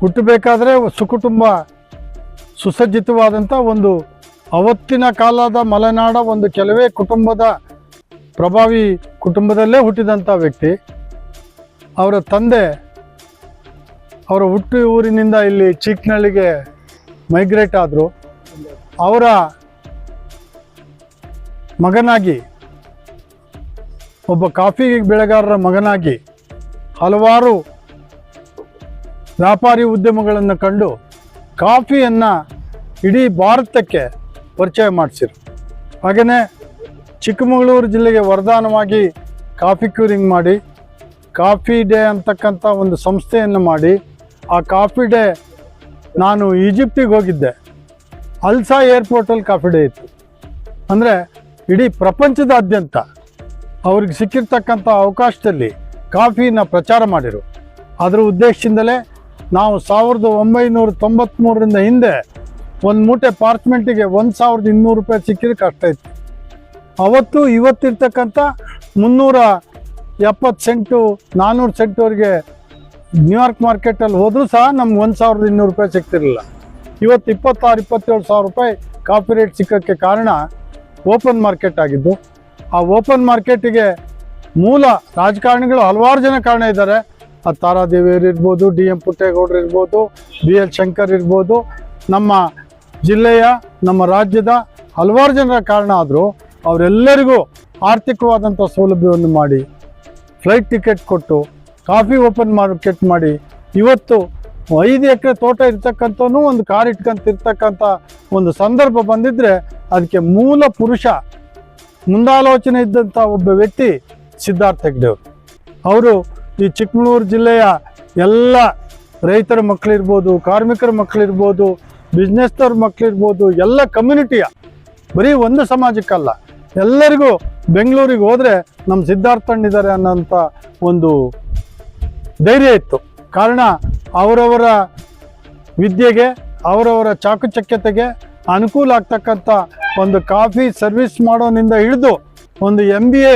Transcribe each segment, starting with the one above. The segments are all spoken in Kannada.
ಹುಟ್ಟಬೇಕಾದ್ರೆ ಸುಕುಟುಂಬ ಸುಸಜ್ಜಿತವಾದಂಥ ಒಂದು ಅವತ್ತಿನ ಕಾಲದ ಮಲೆನಾಡ ಒಂದು ಕೆಲವೇ ಕುಟುಂಬದ ಪ್ರಭಾವಿ ಕುಟುಂಬದಲ್ಲೇ ಹುಟ್ಟಿದಂಥ ವ್ಯಕ್ತಿ. ಅವರ ತಂದೆ ಅವರ ಹುಟ್ಟು ಊರಿನಿಂದ ಇಲ್ಲಿ ಚೀಕ್ನಳ್ಳಿಗೆ ಮೈಗ್ರೇಟ್ ಆದರು. ಅವರ ಮಗನಾಗಿ, ಒಬ್ಬ ಕಾಫಿ ಬೆಳೆಗಾರರ ಮಗನಾಗಿ ಹಲವಾರು ವ್ಯಾಪಾರಿ ಉದ್ಯಮಗಳನ್ನು ಕಂಡು ಕಾಫಿಯನ್ನು ಇಡೀ ಭಾರತಕ್ಕೆ ಪರಿಚಯ ಮಾಡಿಸಿರು. ಹಾಗೆಯೇ ಚಿಕ್ಕಮಗಳೂರು ಜಿಲ್ಲೆಗೆ ವರದಾನವಾಗಿ ಕಾಫಿ ಕ್ಯೂರಿಂಗ್ ಮಾಡಿ ಕಾಫಿ ಡೇ ಅಂತಕ್ಕಂಥ ಒಂದು ಸಂಸ್ಥೆಯನ್ನು ಮಾಡಿ, ಆ ಕಾಫಿ ಡೇ ನಾನು ಈಜಿಪ್ಟಿಗೆ ಹೋಗಿದ್ದೆ. ಅಲ್ಸಾ ಏರ್ಪೋರ್ಟಲ್ಲಿ ಕಾಫಿ ಡೇ ಇತ್ತು. ಅಂದರೆ ಇಡೀ ಪ್ರಪಂಚದಾದ್ಯಂತ ಅವ್ರಿಗೆ ಸಿಕ್ಕಿರ್ತಕ್ಕಂಥ ಅವಕಾಶದಲ್ಲಿ ಕಾಫಿನ ಪ್ರಚಾರ ಮಾಡಿರು. ಅದರ ಉದ್ದೇಶದಿಂದಲೇ ನಾವು 1993ರಿಂದ ಹಿಂದೆ ಒಂದು ಮೂಟೆ ಪಾರ್ಚ್ಮೆಂಟಿಗೆ 1200 ರೂಪಾಯಿ ಸಿಕ್ಕಿದ್ರೆ ಕಷ್ಟ ಇತ್ತು. ಅವತ್ತು ಇವತ್ತಿರ್ತಕ್ಕಂಥ 370 ಸೆಂಟು 400 ಸೆಂಟ್ವರೆಗೆ ನ್ಯೂಯಾರ್ಕ್ ಮಾರ್ಕೆಟಲ್ಲಿ ಹೋದರೂ ಸಹ ನಮ್ಗೆ 1200 ರೂಪಾಯಿ ಸಿಗ್ತಿರಲಿಲ್ಲ. ಇವತ್ತು 26-27 ಸಾವಿರ ರೂಪಾಯಿ ಕಾಫಿ ರೇಟ್ ಸಿಕ್ಕೋಕ್ಕೆ ಕಾರಣ ಓಪನ್ ಮಾರ್ಕೆಟ್ ಆಗಿದ್ದು. ಆ ಓಪನ್ ಮಾರ್ಕೆಟಿಗೆ ಮೂಲ ರಾಜಕಾರಣಿಗಳು ಹಲವಾರು ಜನ ಕಾರಣ ಇದ್ದಾರೆ. ಅದು ತಾರಾದೇವಿಯರು ಇರ್ಬೋದು, DM ಪುಟ್ಟೇಗೌಡರು ಇರ್ಬೋದು, BL ಶಂಕರ್ ಇರ್ಬೋದು, ನಮ್ಮ ಜಿಲ್ಲೆಯ ನಮ್ಮ ರಾಜ್ಯದ ಹಲವಾರು ಜನರ ಕಾರಣ ಆದರೂ ಅವರೆಲ್ಲರಿಗೂ ಆರ್ಥಿಕವಾದಂಥ ಸೌಲಭ್ಯವನ್ನು ಮಾಡಿ, ಫ್ಲೈಟ್ ಟಿಕೆಟ್ ಕೊಟ್ಟು, ಕಾಫಿ ಓಪನ್ ಮಾರ್ಕೆಟ್ ಮಾಡಿ, ಇವತ್ತು 5 ಎಕರೆ ತೋಟ ಇರ್ತಕ್ಕಂಥವನು ಒಂದು ಕಾರ್ ಇಟ್ಕೊಂತಿರ್ತಕ್ಕಂಥ ಒಂದು ಸಂದರ್ಭ ಬಂದಿದ್ದರೆ ಅದಕ್ಕೆ ಮೂಲ ಪುರುಷ, ಮುಂದಾಲೋಚನೆ ಇದ್ದಂಥ ಒಬ್ಬ ವ್ಯಕ್ತಿ ಸಿದ್ಧಾರ್ಥ ಹೆಗ್ಡೆ ಅವರು. ಅವರು ಈ ಚಿಕ್ಕಮಗಳೂರು ಜಿಲ್ಲೆಯ ಎಲ್ಲ ರೈತರ ಮಕ್ಕಳಿರ್ಬೋದು, ಕಾರ್ಮಿಕರ ಮಕ್ಕಳಿರ್ಬೋದು, ಬಿಸ್ನೆಸ್ನವ್ರ ಮಕ್ಕಳಿರ್ಬೋದು, ಎಲ್ಲ ಕಮ್ಯುನಿಟಿಯ, ಬರೀ ಒಂದು ಸಮಾಜಕ್ಕಲ್ಲ, ಎಲ್ಲರಿಗೂ ಬೆಂಗಳೂರಿಗೆ ಹೋದರೆ ನಮ್ಮ ಸಿದ್ಧಾರ್ಥಣ್ಣಿದ್ದಾರೆ ಅನ್ನೋಂಥ ಒಂದು ಧೈರ್ಯ ಇತ್ತು. ಕಾರಣ ಅವರವರ ವಿದ್ಯೆಗೆ, ಅವರವರ ಚಾಕುಚಕ್ಯತೆಗೆ ಅನುಕೂಲ ಆಗ್ತಕ್ಕಂಥ ಒಂದು ಕಾಫಿ ಸರ್ವಿಸ್ ಮಾಡೋನಿಂದ ಹಿಡಿದು ಒಂದು MBA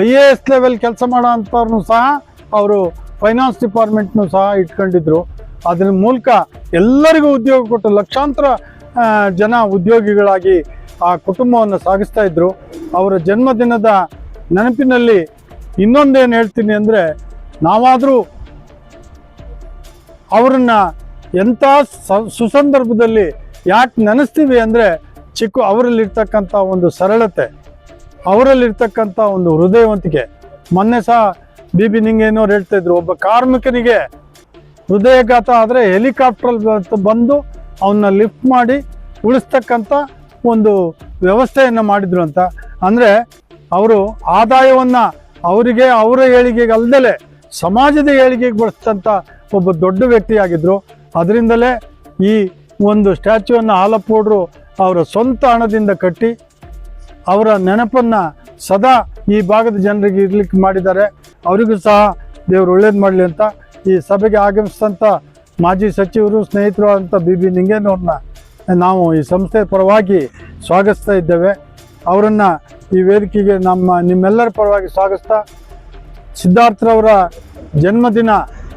IAS ಲೆವೆಲ್ ಕೆಲಸ ಮಾಡೋ ಅಂಥವ್ರನ್ನೂ ಸಹ ಅವರು ಫೈನಾನ್ಸ್ ಡಿಪಾರ್ಟ್ಮೆಂಟ್ನೂ ಸಹ ಇಟ್ಕೊಂಡಿದ್ರು. ಅದ್ರ ಮೂಲಕ ಎಲ್ಲರಿಗೂ ಉದ್ಯೋಗ ಕೊಟ್ಟು ಲಕ್ಷಾಂತರ ಜನ ಉದ್ಯೋಗಿಗಳಾಗಿ ಆ ಕುಟುಂಬವನ್ನು ಸಾಗಿಸ್ತಾ ಇದ್ರು. ಅವರ ಜನ್ಮದಿನದ ನೆನಪಿನಲ್ಲಿ ಇನ್ನೊಂದೇನು ಹೇಳ್ತೀನಿ ಅಂದರೆ, ನಾವಾದರೂ ಅವರನ್ನು ಎಂಥ ಸುಸಂದರ್ಭದಲ್ಲಿ ಯಾಕೆ ನೆನೆಸ್ತೀವಿ ಅಂದರೆ, ಅವರಲ್ಲಿರ್ತಕ್ಕಂಥ ಒಂದು ಸರಳತೆ, ಅವರಲ್ಲಿರ್ತಕ್ಕಂಥ ಒಂದು ಹೃದಯವಂತಿಕೆ. ಮೊನ್ನೆ ಸಹ BB ನಿಂಗೇನೋರು ಹೇಳ್ತಾಯಿದ್ರು, ಒಬ್ಬ ಕಾರ್ಮಿಕನಿಗೆ ಹೃದಯಘಾತ ಆದರೆ ಹೆಲಿಕಾಪ್ಟ್ರಲ್ಲಿ ಬಂದು ಅವನ್ನ ಲಿಫ್ಟ್ ಮಾಡಿ ಉಳಿಸ್ತಕ್ಕಂಥ ಒಂದು ವ್ಯವಸ್ಥೆಯನ್ನು ಮಾಡಿದ್ರು ಅಂತ. ಅಂದರೆ ಅವರು ಆದಾಯವನ್ನು ಅವರಿಗೆ, ಅವರ ಏಳಿಗೆಗೆ ಅಲ್ಲದೆ ಸಮಾಜದ ಏಳಿಗೆಗೆ ಬಳಸ್ತಂಥ ಒಬ್ಬ ದೊಡ್ಡ ವ್ಯಕ್ತಿಯಾಗಿದ್ದರು. ಅದರಿಂದಲೇ ಈ ಒಂದು ಸ್ಟ್ಯಾಚ್ಯೂವನ್ನು ಹಾಲಪ್ಪಗೌಡರು ಅವರ ಸ್ವಂತ ಹಣದಿಂದ ಕಟ್ಟಿ ಅವರ ನೆನಪನ್ನು ಸದಾ ಈ ಭಾಗದ ಜನರಿಗೆ ಇರ್ಲಿಕ್ಕೆ ಮಾಡಿದ್ದಾರೆ. ಅವರಿಗೂ ಸಹ ದೇವರು ಒಳ್ಳೇದು ಮಾಡಲಿ ಅಂತ ಈ ಸಭೆಗೆ ಆಗಮಿಸಿದಂಥ ಮಾಜಿ ಸಚಿವರು, ಸ್ನೇಹಿತರು ಅಂತ BB ನಿಂಗೇನವ್ರನ್ನ ನಾವು ಈ ಸಂಸ್ಥೆ ಪರವಾಗಿ ಸ್ವಾಗತಿಸ್ತಾ ಇದ್ದೇವೆ. ಅವರನ್ನು ಈ ವೇದಿಕೆಗೆ ನಿಮ್ಮೆಲ್ಲರ ಪರವಾಗಿ ಸ್ವಾಗತಿಸ್ತಾ, ಸಿದ್ಧಾರ್ಥರವರ ಜನ್ಮದಿನ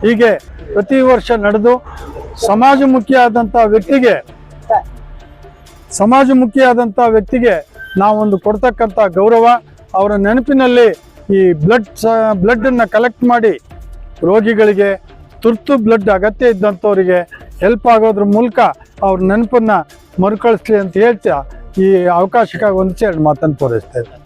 ಹೀಗೆ ಪ್ರತಿ ವರ್ಷ ನಡೆದು ಸಮಾಜಮುಖಿಯಾದಂಥ ವ್ಯಕ್ತಿಗೆ ನಾವೊಂದು ಕೊಡ್ತಕ್ಕಂಥ ಗೌರವ, ಅವರ ನೆನಪಿನಲ್ಲಿ ಈ ಬ್ಲಡ್ಡನ್ನು ಕಲೆಕ್ಟ್ ಮಾಡಿ ರೋಗಿಗಳಿಗೆ, ತುರ್ತು ಬ್ಲಡ್ ಅಗತ್ಯ ಇದ್ದಂಥವರಿಗೆ ಹೆಲ್ಪ್ ಆಗೋದ್ರ ಮೂಲಕ ಅವ್ರ ನೆನಪನ್ನು ಮರುಕಳಿಸ್ಲಿ ಅಂತ ಹೇಳ್ತಾ ಈ ಅವಕಾಶಕ್ಕಾಗಿ ಒಂದು 2 ಮಾತನ್ನು ಪೂರೈಸ್ತಾ ಇದ್ದಾರೆ.